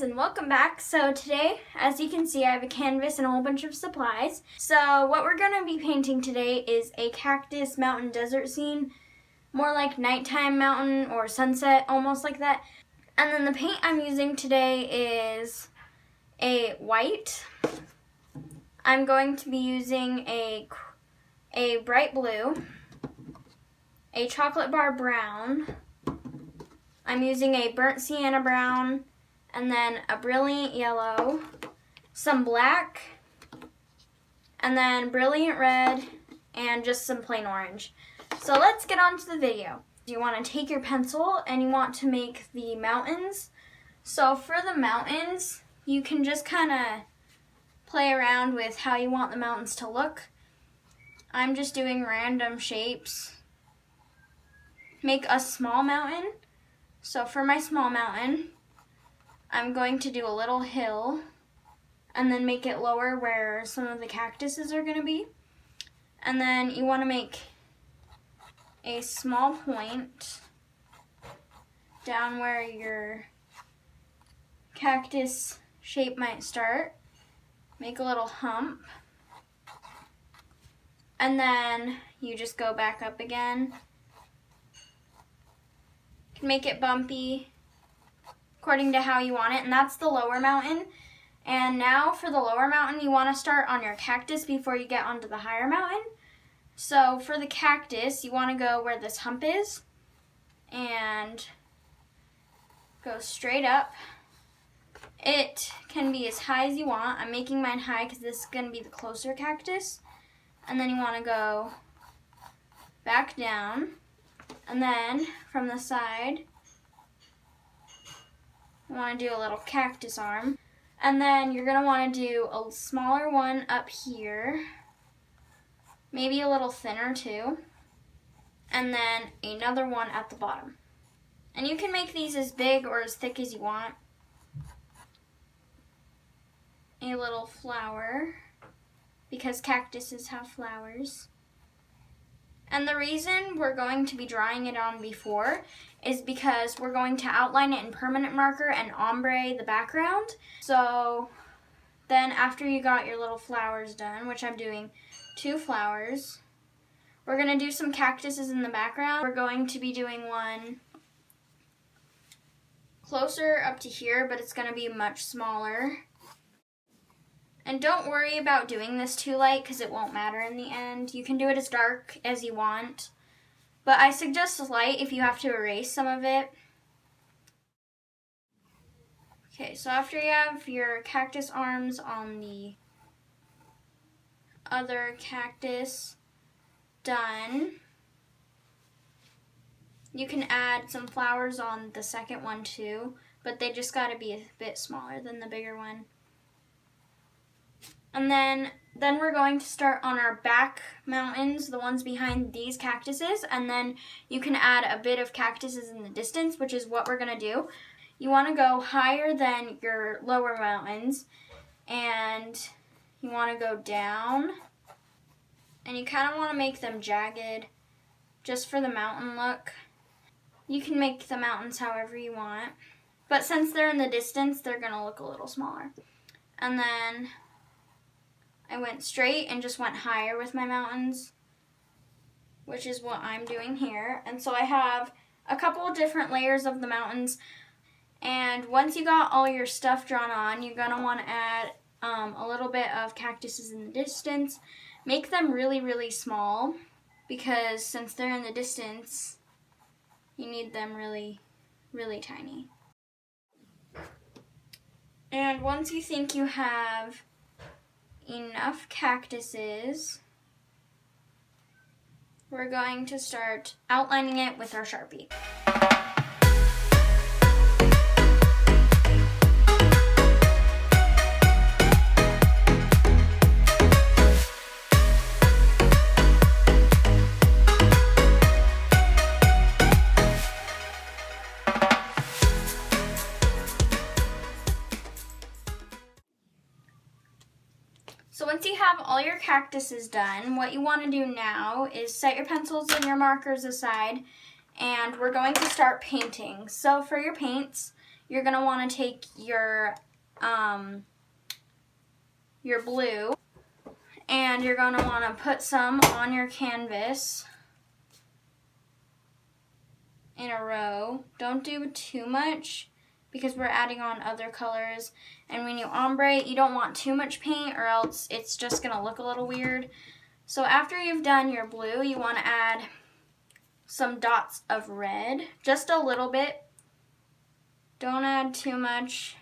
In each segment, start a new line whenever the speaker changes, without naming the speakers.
guys, and welcome back. So today, as you can see, I have a canvas and a whole bunch of supplies. So what we're going to be painting today is a cactus mountain desert scene, more like nighttime mountain or sunset, almost like that. And then the paint I'm using today is a white. I'm going to be using a bright blue, a chocolate bar brown. I'm using a burnt sienna brown, and then a brilliant yellow, some black, and then brilliant red, and just some plain orange. So let's get on to the video. You want to take your pencil and you want to make the mountains. So for the mountains, you can just kind of play around with how you want the mountains to look. I'm just doing random shapes. Make a small mountain. So for my small mountain, I'm going to do a little hill and then make it lower where some of the cactuses are going to be. And then you want to make a small point down where your cactus shape might start. Make a little hump. And then you just go back up again. Make it bumpy according to how you want it, and that's the lower mountain. And now for the lower mountain, you want to start on your cactus before you get onto the higher mountain. So for the cactus, you want to go where this hump is and go straight up. It can be as high as you want. I'm making mine high because this is going to be the closer cactus. And then you want to go back down. And then from the side, you want to do a little cactus arm. And then you're going to want to do a smaller one up here, maybe a little thinner too, and then another one at the bottom. And you can make these as big or as thick as you want. A little flower, because cactuses have flowers. And the reason we're going to be drawing it on before is because we're going to outline it in permanent marker and ombre the background. So then after you got your little flowers done, which I'm doing 2 flowers, we're going to do some cactuses in the background. We're going to be doing one closer up to here, but it's going to be much smaller. And don't worry about doing this too light because it won't matter in the end. You can do it as dark as you want. But I suggest light if you have to erase some of it. Okay, so after you have your cactus arms on the other cactus done, you can add some flowers on the second one too, but they just got to be a bit smaller than the bigger one. And then we're going to start on our back mountains, the ones behind these cactuses, and then you can add a bit of cactuses in the distance, which is what we're going to do. You want to go higher than your lower mountains, and you want to go down, and you kind of want to make them jagged just for the mountain look. You can make the mountains however you want, but since they're in the distance, they're going to look a little smaller. And then I went straight and just went higher with my mountains, which is what I'm doing here. And so I have a couple of different layers of the mountains. And once you got all your stuff drawn on, you're going to want to add a little bit of cactuses in the distance. Make them really, really small because since they're in the distance, you need them really, really tiny. And once you think you have enough cactuses, we're going to start outlining it with our Sharpie. So once you have all your cactuses done, what you want to do now is set your pencils and your markers aside, and we're going to start painting. So for your paints, you're going to want to take your blue, and you're going to want to put some on your canvas in a row. Don't do too much because we're adding on other colors. And when you ombre, you don't want too much paint or else it's just going to look a little weird. So after you've done your blue, you want to add some dots of red, just a little bit. Don't add too much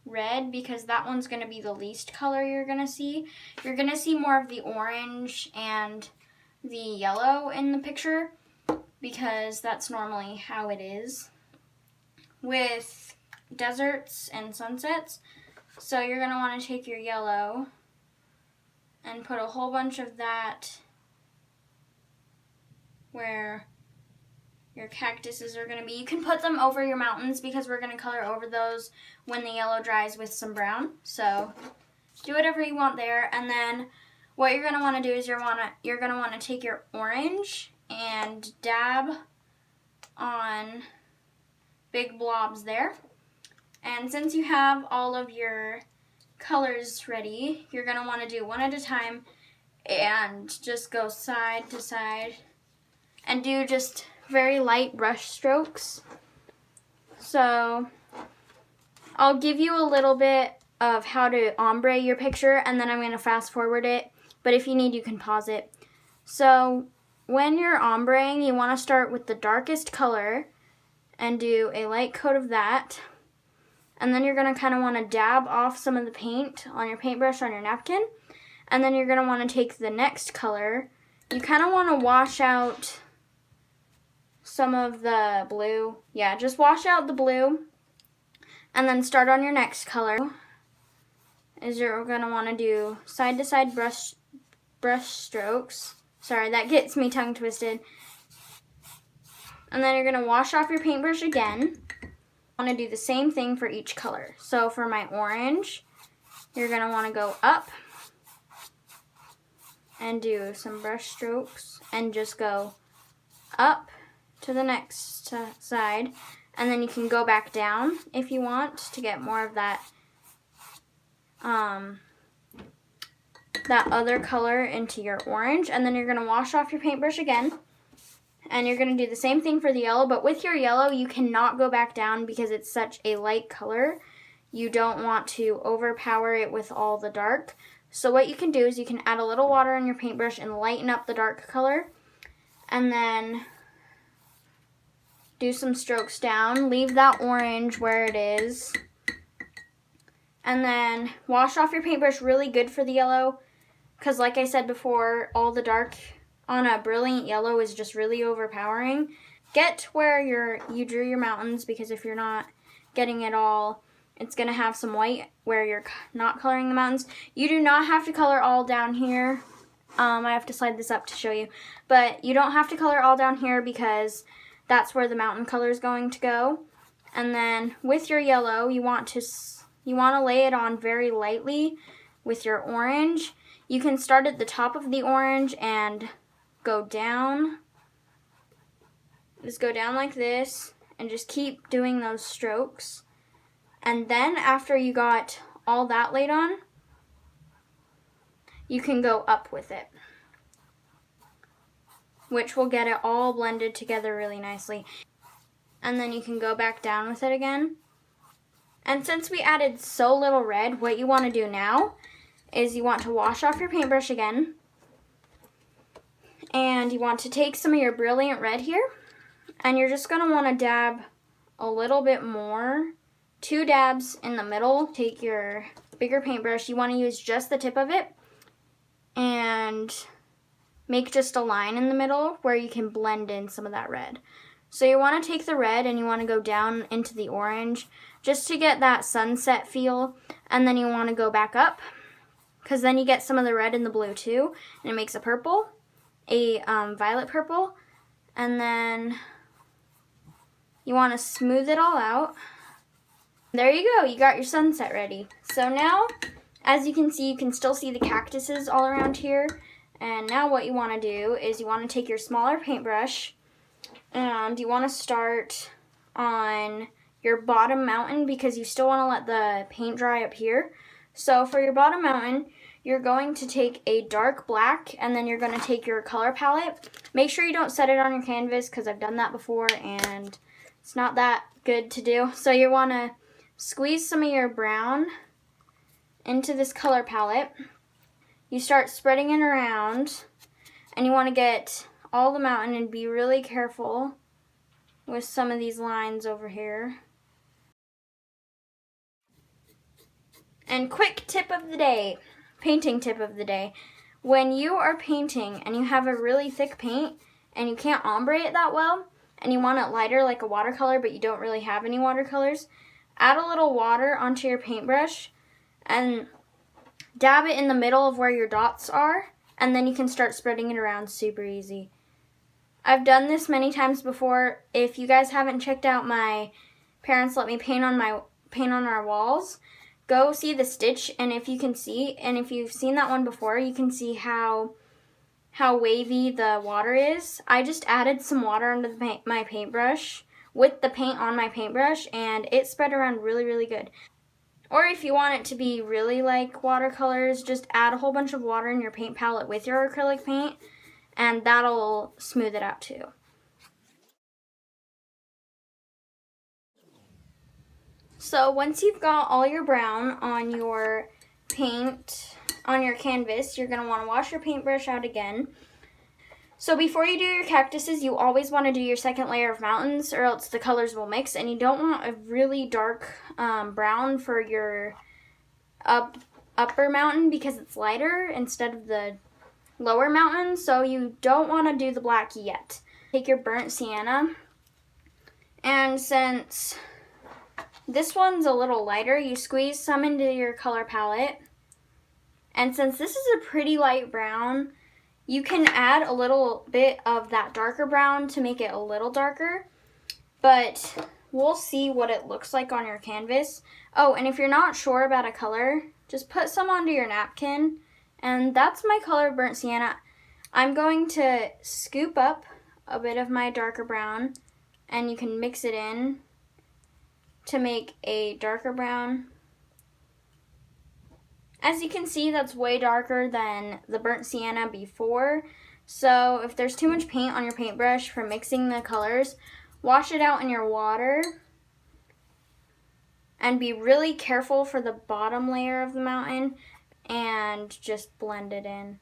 red because that one's going to be the least color you're going to see. You're going to see more of the orange and the yellow in the picture because that's normally how it is with deserts and sunsets. So you're going to want to take your yellow and put a whole bunch of that where your cactuses are going to be. You can put them over your mountains because we're going to color over those when the yellow dries with some brown. So do whatever you want there. And then what you're going to want to do is you're going to want to take your orange and dab on big blobs there. And since you have all of your colors ready, you're going to want to do one at a time and just go side to side and do just very light brush strokes. So I'll give you a little bit of how to ombre your picture and then I'm going to fast forward it, but if you need you can pause it. So when you're ombreing, you want to start with the darkest color and do a light coat of that. And then you're going to kind of want to dab off some of the paint on your paintbrush on your napkin. And then you're going to want to take the next color. You kind of want to wash out some of the blue. Yeah, just wash out the blue. And then start on your next color. Is you're going to want to do side to side brush strokes. Sorry, that gets me tongue twisted. And then you're going to wash off your paintbrush again. I want to do the same thing for each color. So for my orange, you're going to want to go up and do some brush strokes and just go up to the next side. And then you can go back down if you want to get more of that that other color into your orange. And then you're going to wash off your paintbrush again. And you're going to do the same thing for the yellow, but with your yellow, you cannot go back down because it's such a light color. You don't want to overpower it with all the dark. So what you can do is you can add a little water on your paintbrush and lighten up the dark color. And then do some strokes down. Leave that orange where it is. And then wash off your paintbrush really good for the yellow. Because like I said before, all the dark on a brilliant yellow is just really overpowering. Get where you drew your mountains, because if you're not getting it all, it's going to have some white where you're not coloring the mountains. You do not have to color all down here. I have to slide this up to show you. But you don't have to color all down here because that's where the mountain color is going to go. And then with your yellow, you want to lay it on very lightly with your orange. You can start at the top of the orange and go down. Just go down like this and just keep doing those strokes. And then after you got all that laid on, you can go up with it, which will get it all blended together really nicely. And then you can go back down with it again. And since we added so little red, what you want to do now is you want to wash off your paintbrush again. And you want to take some of your brilliant red here, and you're just going to want to dab a little bit more. 2 dabs in the middle. Take your bigger paintbrush. You want to use just the tip of it and make just a line in the middle where you can blend in some of that red. So you want to take the red and you want to go down into the orange just to get that sunset feel, and then you want to go back up because then you get some of the red and the blue too, and it makes a purple. A violet purple, and then you want to smooth it all out. There you go, you got your sunset ready. So now, as you can see, you can still see the cactuses all around here. And now what you want to do is you want to take your smaller paintbrush and you want to start on your bottom mountain because you still want to let the paint dry up here. So for your bottom mountain, you're going to take a dark black, and then you're going to take your color palette. Make sure you don't set it on your canvas because I've done that before and it's not that good to do. So you want to squeeze some of your brown into this color palette. You start spreading it around, and you want to get all the mountain and be really careful with some of these lines over here. And quick tip of the day, painting tip of the day. When you are painting and you have a really thick paint and you can't ombre it that well, and you want it lighter like a watercolor but you don't really have any watercolors, add a little water onto your paintbrush and dab it in the middle of where your dots are, and then you can start spreading it around super easy. I've done this many times before. If you guys haven't checked out my Parents Let Me Paint on Our Walls, go see the stitch, and if you can see, and if you've seen that one before, you can see how wavy the water is. I just added some water under my paintbrush with the paint on my paintbrush, and it spread around really, really good. Or if you want it to be really like watercolors, just add a whole bunch of water in your paint palette with your acrylic paint, and that'll smooth it out too. So once you've got all your brown on your paint, on your canvas, you're going to want to wash your paintbrush out again. So before you do your cactuses, you always want to do your second layer of mountains, or else the colors will mix, and you don't want a really dark brown for your upper mountain because it's lighter instead of the lower mountain, so you don't want to do the black yet. Take your burnt sienna, and since this one's a little lighter, you squeeze some into your color palette, and since this is a pretty light brown, you can add a little bit of that darker brown to make it a little darker, but we'll see what it looks like on your canvas. Oh, and if you're not sure about a color, just put some onto your napkin, and that's my color burnt sienna. I'm going to scoop up a bit of my darker brown, and you can mix it in to make a darker brown. As you can see, that's way darker than the burnt sienna before. So if there's too much paint on your paintbrush from mixing the colors, wash it out in your water. And be really careful for the bottom layer of the mountain and just blend it in.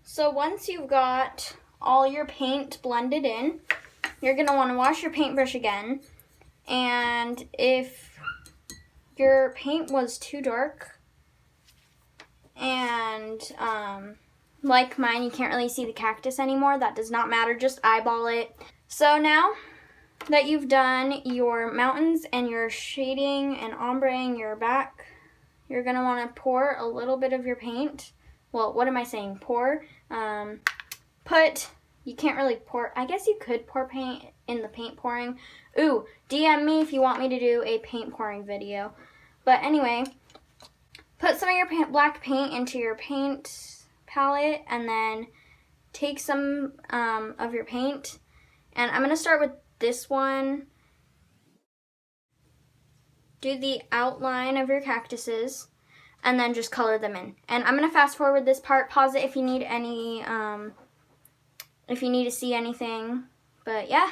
So once you've got all your paint blended in, you're going to want to wash your paintbrush again. And if your paint was too dark and like mine, you can't really see the cactus anymore, that does not matter, just eyeball it. So now that you've done your mountains and your shading and ombreing your back, you're going to want to pour a little bit of your paint. Well, what am I saying? Pour. You can't really pour. I guess you could pour paint in the paint pouring. Ooh, DM me if you want me to do a paint pouring video. But anyway, put some of your black paint into your paint palette, and then take some of your paint. And I'm going to start with this one. Do the outline of your cactuses, and then just color them in. And I'm going to fast forward this part, pause it if you need any, if you need to see anything. But yeah.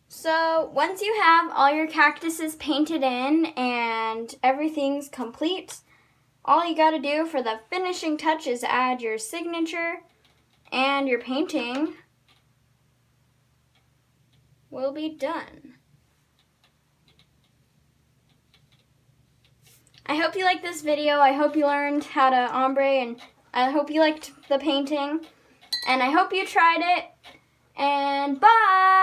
So once you have all your cactuses painted in and everything's complete, all you gotta do for the finishing touch is add your signature, and your painting will be done. I hope you liked this video. I hope you learned how to ombre and I hope you liked the painting, and I hope you tried it, and bye!